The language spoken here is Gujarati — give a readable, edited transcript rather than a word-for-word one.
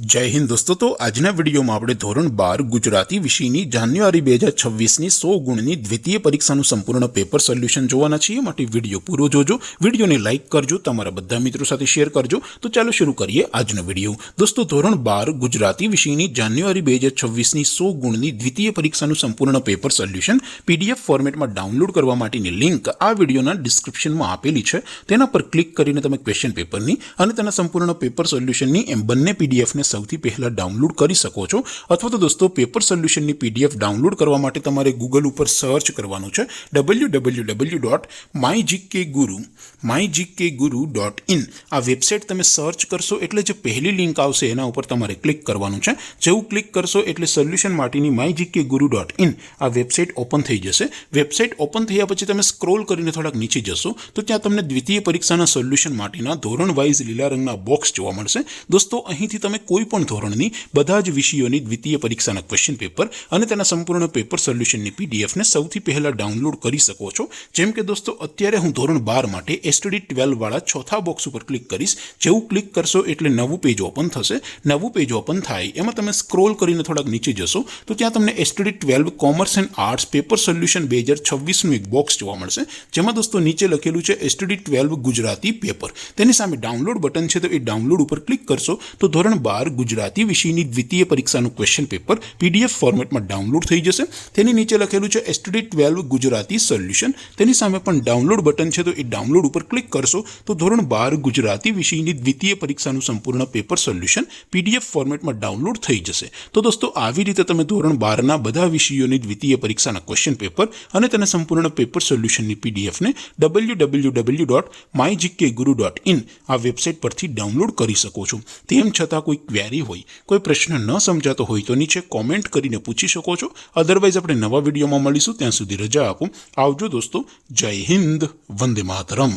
जय हिंद दोस्तों। तो आजना वीडियो में આપણે ધોરણ 12 ગુજરાતી વિષયની જાન્યુઆરી 2026ની 100 ગુણની દ્વિતીય પરીક્ષાનું સંપૂર્ણ પેપર સોલ્યુશન જોવાના છીએ। માટે વિડિયો પૂરો જોજો, વિડિયોને લાઈક કરજો, તમારા બધા મિત્રો સાથે શેર કરજો। તો ચાલો શરૂ કરીએ આજનો વિડિયો। દોસ્તો ધોરણ 12 ગુજરાતી વિષયની જાન્યુઆરી 2026ની 100 ગુણની દ્વિતીય પરીક્ષાનું સંપૂર્ણ પેપર સોલ્યુશન પીડીએફ ફોર્મેટમાં ડાઉનલોડ કરવા માટેની લિંક આ વિડિયોના ડિસ્ક્રિપ્શનમાં આપેલી છે। તેના પર ક્લિક કરીને તમે ક્વેશ્ચન પેપરની અને તેના સંપૂર્ણ પેપર સોલ્યુશનની એમ બંને પીડીએફ ને સૌથી પહેલા ડાઉનલોડ કરી શકો છો। અથવા તો દોસ્તો પેપર સોલ્યુશનની પીડીએફ ડાઉનલોડ કરવા માટે તમારે ગૂગલ ઉપર સર્ચ કરવાનું છે www.mygkguru.in। આ વેબસાઇટ તમે સર્ચ કરશો એટલે જે પહેલી લિંક આવશે એના ઉપર તમારે ક્લિક કરવાનું છે। જેવું ક્લિક કરશો એટલે સોલ્યુશન માટેની mygkguru.in આ વેબસાઇટ ઓપન થઈ જશે। વેબસાઇટ ઓપન થયા પછી તમે સ્ક્રોલ કરીને થોડાક નીચે જશો તો ત્યાં તમને દ્વિતીય પરીક્ષાના સોલ્યુશન માટેના ધોરણ વાઇઝ લીલા રંગના બોક્સ જોવા મળશે। દોસ્તો અહીંથી તમે કોઈ પણ ધોરણની બધા જ વિષયોની દ્વિતીય પરીક્ષાના ક્વેશ્ચન પેપર અને તેના સંપૂર્ણ પેપર સોલ્યુશનની પીડીએફ ને સૌથી પહેલા ડાઉનલોડ કરી શકો છો। જેમ કે દોસ્તો અત્યારે હું ધોરણ 12 માટે એસટીડી 12 વાળા ચોથા બોક્સ ઉપર ક્લિક કરીશ। જેવું ક્લિક કરશો એટલે નવું પેજ ઓપન થશે। નવું પેજ ઓપન થાય એમાં તમે સ્ક્રોલ કરીને થોડાક નીચે જશો તો ત્યાં તમને STD 12 commerce and arts paper solution 2026 નું એક બોક્સ જોવા મળશે। જેમાં દોસ્તો નીચે લખેલું છે એસટીડી 12 ગુજરાતી પેપર। તેની સામે ડાઉનલોડ બટન છે તો એ ડાઉનલોડ ઉપર ક્લિક કરશો તો ધોરણ 12 ગુજરાતી વિષયની દ્વિતીય પરીક્ષાનું ક્વેશ્ચન પેપર પીડીએફ ફોર્મેટમાં ડાઉનલોડ થઈ જશે। તેની નીચે લખેલું છે એસટીડી 12 ગુજરાતી સોલ્યુશન। તેની સામે પણ ડાઉનલોડ બટન છે તો એ ડાઉનલોડ ઉપર ક્લિક કરશો તો ધોરણ 12 ગુજરાતી વિષયની દ્વિતીય પરીક્ષાનું સંપૂર્ણ પેપર સોલ્યુશન પીડીએફ ફોર્મેટમાં ડાઉનલોડ થઈ જશે। તો દોસ્તો આવી રીતે તમે ધોરણ 12ના બધા વિષયોની દ્વિતીય પરીક્ષાના ક્વેશ્ચન પેપર અને તેના સંપૂર્ણ પેપર સોલ્યુશનની પીડીએફ ને www.mygkguru.in આ વેબસાઇટ પરથી ડાઉનલોડ કરી શકો છો। તેમ છતાં કોઈ ક્વેરી હોય, કોઈ પ્રશ્ન ન સમજાતો હોય તો નીચે કોમેન્ટ કરીને પૂછી શકો છો। અધરવાઇઝ આપણે નવા વિડીયોમાં મળીશું, ત્યાં સુધી રજા આપો। આવજો દોસ્તો। જય હિન્દ, વંદે માતરમ।